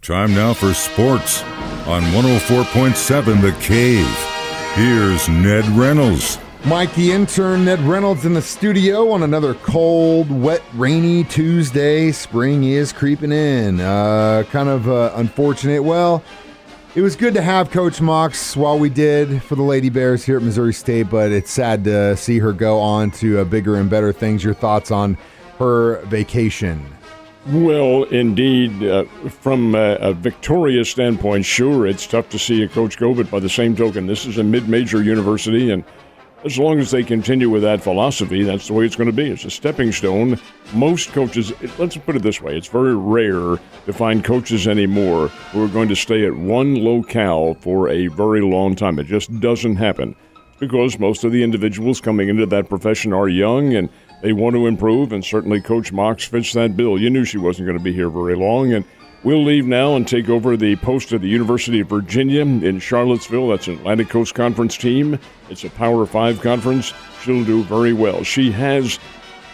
Time now for sports on 104.7 The Cave. Here's Ned Reynolds. Mike, the intern, Ned Reynolds in the studio on another cold, wet, rainy Tuesday. Spring is creeping in. Kind of unfortunate. Well, it was good to have Coach Mox while we did for the Lady Bears here at Missouri State, but it's sad to see her go on to bigger and better things. Your thoughts on her vacation? Well, indeed, from a victorious standpoint, sure, it's tough to see a coach go, but by the same token, this is a mid-major university, and as long as they continue with that philosophy, that's the way it's going to be. It's a stepping stone. Most coaches, let's put it this way, it's very rare to find coaches anymore who are going to stay at one locale for a very long time. It just doesn't happen because most of the individuals coming into that profession are young and they want to improve, and certainly Coach Mox fits that bill. You knew she wasn't going to be here very long, and we'll leave now and take over the post of the University of Virginia in Charlottesville. That's an Atlantic Coast Conference team. It's a Power 5 conference. She'll do very well. She has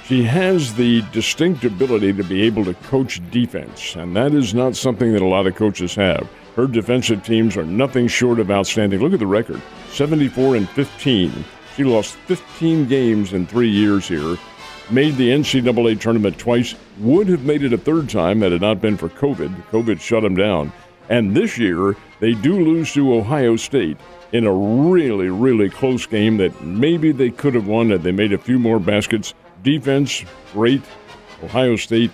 the distinct ability to be able to coach defense, and that is not something that a lot of coaches have. Her defensive teams are nothing short of outstanding. Look at the record, 74-15. She lost 15 games in 3 years here. Made the NCAA tournament twice, would have made it a third time had it not been for COVID. COVID shut them down. And this year, they do lose to Ohio State in a really, really close game that maybe they could have won had they made a few more baskets. Defense, great. Ohio State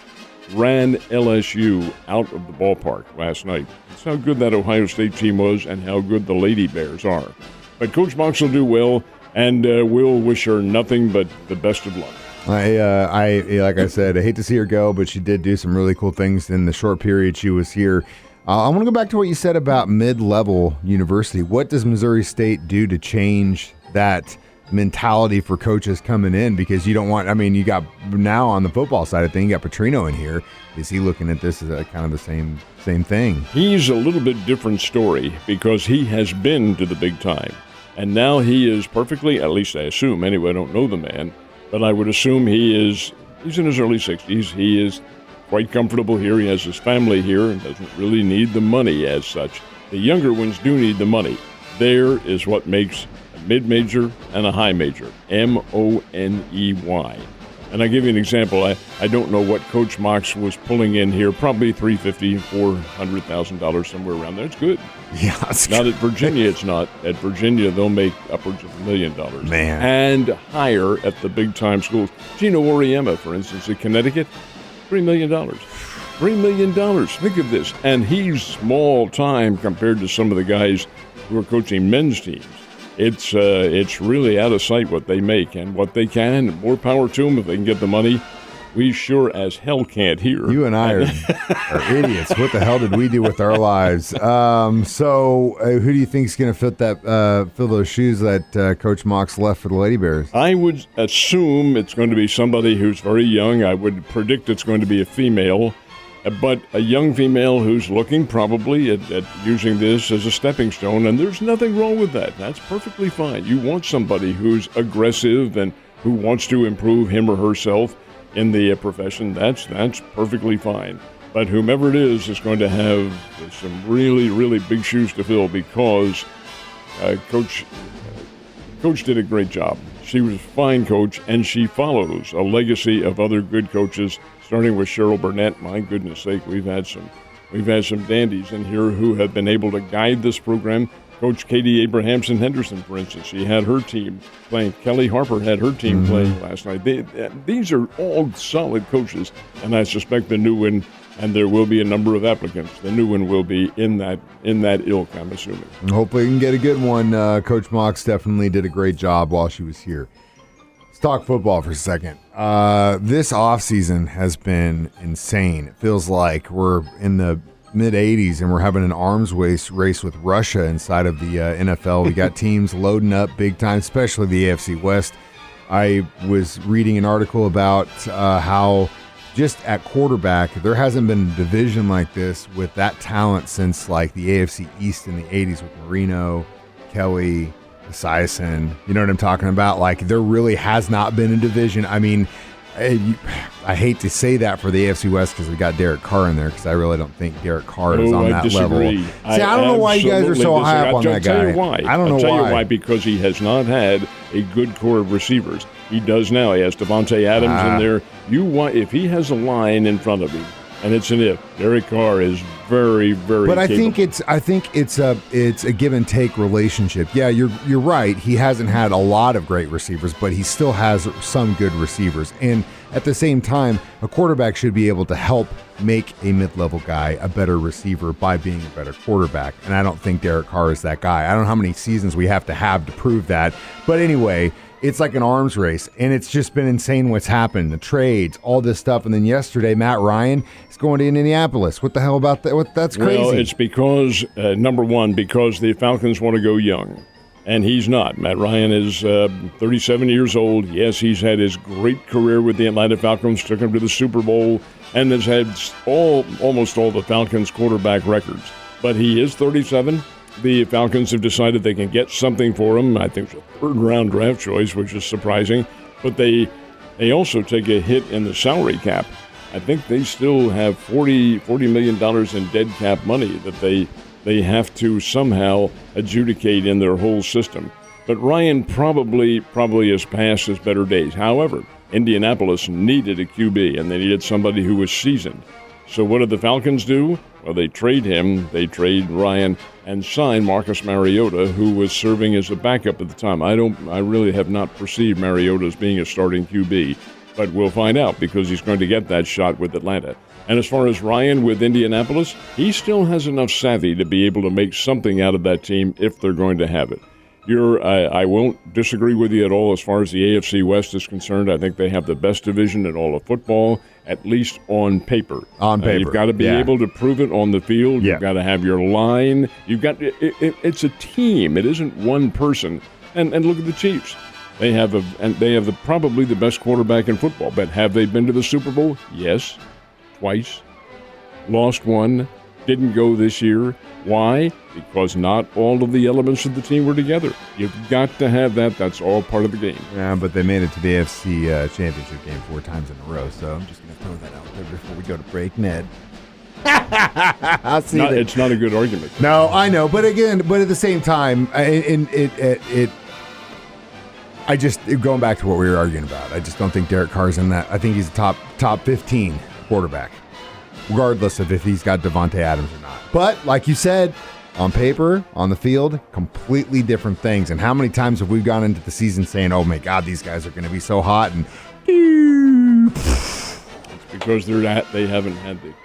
ran LSU out of the ballpark last night. That's how good that Ohio State team was and how good the Lady Bears are. But Coach Mox will do well, and we'll wish her nothing but the best of luck. I like I said, I hate to see her go, but she did do some really cool things in the short period she was here. I want to go back to what you said about mid-level university. What does Missouri State do to change that mentality for coaches coming in? Because you don't want, you got now on the football side of things, you got Petrino in here. Is he looking at this as kind of the same thing? He's a little bit different story because he has been to the big time. And now he is perfectly, at least I assume, anyway, I don't know the man, but I would assume he's in his early 60s. He is quite comfortable here. He has his family here and doesn't really need the money as such. The younger ones do need the money. There is what makes a mid-major and a high major, M-O-N-E-Y. And I'll give you an example. I don't know what Coach Mox was pulling in here, probably $350,000, $400,000, somewhere around there. It's good. Yeah, not at Virginia, it's not. At Virginia, they'll make upwards of $1 million. Man. And higher at the big-time schools. Gino Auriemma, for instance, at Connecticut, $3 million. $3 million. Think of this. And he's small-time compared to some of the guys who are coaching men's teams. It's really out of sight what they make and what they can. More power to them if they can get the money. We sure as hell can't hear. You and I are idiots. What the hell did we do with our lives? So who do you think is going to fill those shoes that Coach Mox left for the Lady Bears? I would assume it's going to be somebody who's very young. I would predict it's going to be a female, but a young female who's looking probably at using this as a stepping stone, and there's nothing wrong with that. That's perfectly fine. You want somebody who's aggressive and who wants to improve him or herself in the profession. That's perfectly fine. But whomever it is going to have some really, really big shoes to fill because Coach did a great job. She was a fine coach, and she follows a legacy of other good coaches, starting with Cheryl Burnett. My goodness sake, we've had some dandies in here who have been able to guide this program. Coach Katie Abrahamson Henderson, for instance, she had her team playing. Kelly Harper had her team playing last night. These are all solid coaches, and I suspect the new one, and there will be a number of applicants, the new one will be in that ilk, I'm assuming. Hopefully we can get a good one. Coach Mox definitely did a great job while she was here. Let's talk football for a second. This offseason has been insane. It feels like we're in the mid-'80s and we're having an arms race with Russia inside of the NFL. We got teams loading up big time, especially the AFC West. I was reading an article about how just at quarterback, there hasn't been a division like this with that talent since like the AFC East in the 80s with Marino, Kelly, Esiason. You know what I'm talking about? Like there really has not been a division. I mean, I hate to say that for the AFC West because we got Derek Carr in there because I really don't think Derek Carr is on that level. See, I don't know why you guys are so high up on that guy. I'll tell you why. I don't know why. I'll tell you why, because he has not had a good core of receivers. He does now. He has Devontae Adams in there. If he has a line in front of him, and it's an if, Derek Carr is very, very But capable. I think it's a give and take relationship. Yeah, you're right. He hasn't had a lot of great receivers, but he still has some good receivers. And at the same time, a quarterback should be able to help make a mid-level guy a better receiver by being a better quarterback. And I don't think Derek Carr is that guy. I don't know how many seasons we have to prove that. But anyway, it's like an arms race, and it's just been insane what's happened, the trades, all this stuff. And then yesterday, Matt Ryan is going to Indianapolis. What the hell about that? That's crazy. Well, it's because, number one, because the Falcons want to go young, and he's not. Matt Ryan is 37 years old. Yes, he's had his great career with the Atlanta Falcons, took him to the Super Bowl, and has had almost all the Falcons quarterback records. But he is 37. The Falcons have decided they can get something for him. I think it's a third-round draft choice, which is surprising. But they also take a hit in the salary cap. I think they still have $40 million in dead cap money that they have to somehow adjudicate in their whole system. But Ryan probably has passed his better days. However, Indianapolis needed a QB, and they needed somebody who was seasoned. So what did the Falcons do? Well, they trade him, they trade Ryan, and sign Marcus Mariota, who was serving as a backup at the time. I really have not perceived Mariota as being a starting QB, but we'll find out because he's going to get that shot with Atlanta. And as far as Ryan with Indianapolis, he still has enough savvy to be able to make something out of that team if they're going to have it. I won't disagree with you at all as far as the AFC West is concerned. I think they have the best division in all of football, at least on paper. On paper. You've got to be able to prove it on the field. You've got to have your line. It's a team. It isn't one person. And look at the Chiefs. They have probably the best quarterback in football. But have they been to the Super Bowl? Yes, twice. Lost one. Didn't go this year. Why? Because not all of the elements of the team were together. You've got to have that. That's all part of the game. Yeah, but they made it to the AFC Championship game 4 times in a row, so I'm just going to throw that out there before we go to break, Ned. It's not a good argument. No, I know, but at the same time, I just, going back to what we were arguing about, I just don't think Derek Carr's in that. I think he's a top 15 quarterback, regardless of if he's got Devontae Adams or not. But like you said, on paper, on the field, completely different things. And how many times have we gone into the season saying, "Oh my God, these guys are going to be so hot," and it's because they haven't had the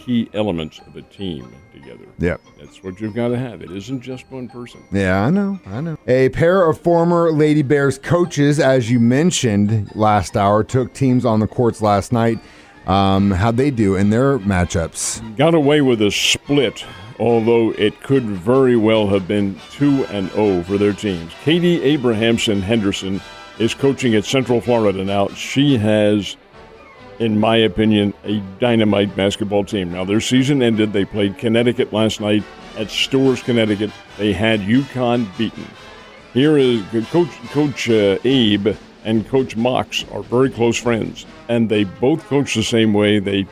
key elements of a team together. Yep. That's what you've got to have. It isn't just one person. Yeah, I know. A pair of former Lady Bears coaches, as you mentioned last hour, took teams on the courts last night. How'd they do in their matchups? Got away with a split, although it could very well have been 2-0 for their teams. Katie Abrahamson Henderson is coaching at Central Florida now. She has, in my opinion, a dynamite basketball team. Now, their season ended. They played Connecticut last night at Storrs, Connecticut. They had UConn beaten. Here is Coach Abe and Coach Mox are very close friends, and they both coach the same way. They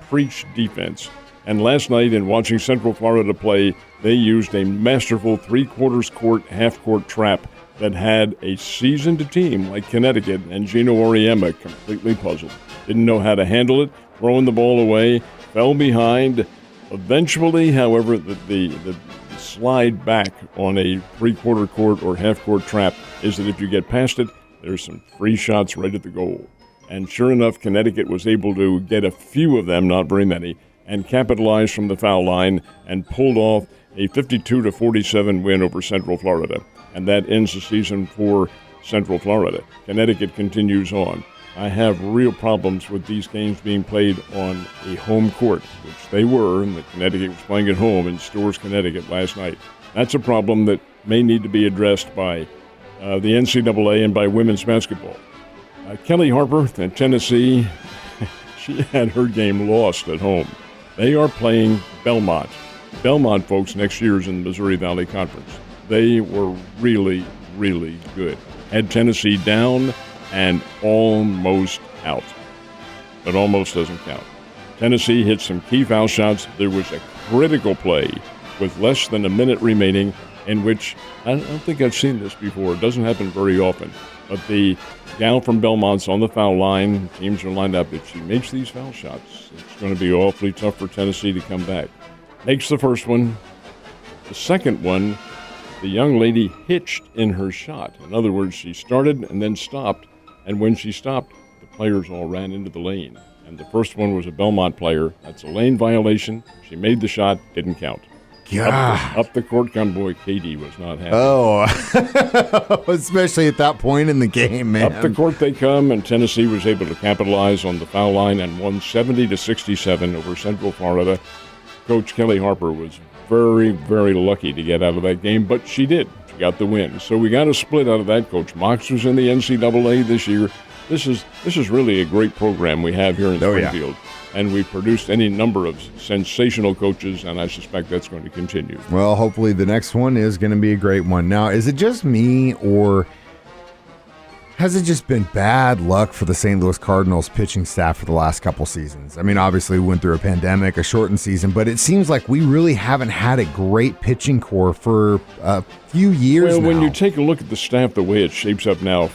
preach defense. And last night, in watching Central Florida play, they used a masterful three-quarters court, half-court trap that had a seasoned team like Connecticut and Gino Auriemma completely puzzled. Didn't know how to handle it, throwing the ball away, fell behind. Eventually, however, the slide back on a three-quarter court or half-court trap is that if you get past it, there's some free shots right at the goal. And sure enough, Connecticut was able to get a few of them, not very many, and capitalize from the foul line and pulled off a 52-47 win over Central Florida. And that ends the season for Central Florida. Connecticut continues on. I have real problems with these games being played on a home court, which they were, and Connecticut was playing at home in Storrs, Connecticut last night. That's a problem that may need to be addressed by the NCAA and by women's basketball. Kelly Harper at Tennessee, she had her game lost at home. They are playing Belmont. Belmont, folks, next year is in the Missouri Valley Conference. They were really, really good. Had Tennessee down and almost out. But almost doesn't count. Tennessee hit some key foul shots. There was a critical play with less than a minute remaining in which, I don't think I've seen this before. It doesn't happen very often. But the gal from Belmont's on the foul line. Teams are lined up. If she makes these foul shots, it's going to be awfully tough for Tennessee to come back. Makes the first one. The second one, the young lady hitched in her shot. In other words, she started and then stopped. And when she stopped, the players all ran into the lane. And the first one was a Belmont player. That's a lane violation. She made the shot, didn't count. God. Up the court come, boy, Katie was not happy. Oh, especially at that point in the game, man. Up the court they come, and Tennessee was able to capitalize on the foul line and won 70-67 over Central Florida. Coach Kelly Harper was very, very lucky to get out of that game, but she did. She got the win. So we got a split out of that. Coach Mox was in the NCAA this year. This is really a great program we have here in Springfield. Yeah. And we've produced any number of sensational coaches, and I suspect that's going to continue. Well, hopefully the next one is going to be a great one. Now, is it just me, or has it just been bad luck for the St. Louis Cardinals pitching staff for the last couple seasons? I mean, obviously we went through a pandemic, a shortened season, but it seems like we really haven't had a great pitching core for a few years now. When you take a look at the staff the way it shapes up now,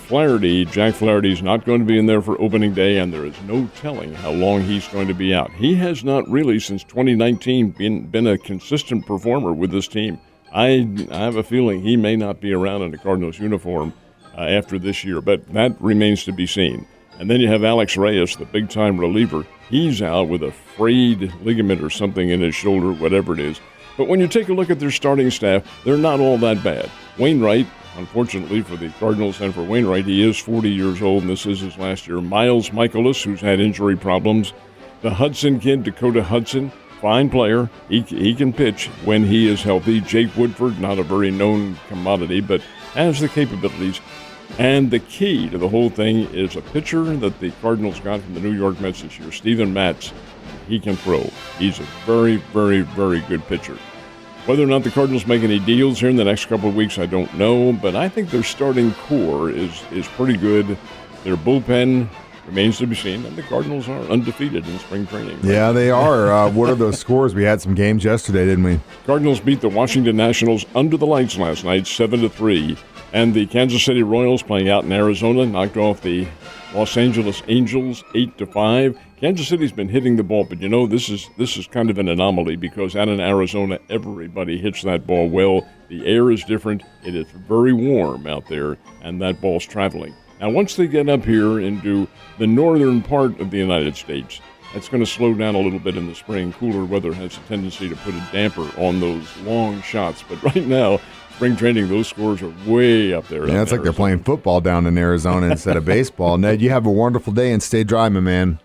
Jack Flaherty's not going to be in there for opening day, and there is no telling how long he's going to be out. He has not really, since 2019, been a consistent performer with this team. I have a feeling he may not be around in a Cardinals uniform after this year, but that remains to be seen. And then you have Alex Reyes, the big-time reliever. He's out with a frayed ligament or something in his shoulder, whatever it is. But when you take a look at their starting staff, they're not all that bad. Wainwright, unfortunately for the Cardinals and for Wainwright, he is 40 years old, and this is his last year. Miles Michaelis, who's had injury problems. The Hudson kid, Dakota Hudson, fine player. He can pitch when he is healthy. Jake Woodford, not a very known commodity, but has the capabilities. And the key to the whole thing is a pitcher that the Cardinals got from the New York Mets this year, Steven Matz. He can throw. He's a very, very, very good pitcher. Whether or not the Cardinals make any deals here in the next couple of weeks, I don't know, but I think their starting core is pretty good. Their bullpen remains to be seen, and the Cardinals are undefeated in spring training. Right? Yeah, they are. What are those scores? We had some games yesterday, didn't we? Cardinals beat the Washington Nationals under the lights last night, 7-3. And the Kansas City Royals, playing out in Arizona, knocked off the Los Angeles Angels 8-5. Kansas City's been hitting the ball, but you know, this is kind of an anomaly because out in Arizona, everybody hits that ball well. The air is different. It is very warm out there, and that ball's traveling. Now, once they get up here into the northern part of the United States, that's going to slow down a little bit in the spring. Cooler weather has a tendency to put a damper on those long shots. But right now, spring training, those scores are way up there. Yeah, it's like they're playing football down in Arizona instead of baseball. Ned, you have a wonderful day and stay dry, my man.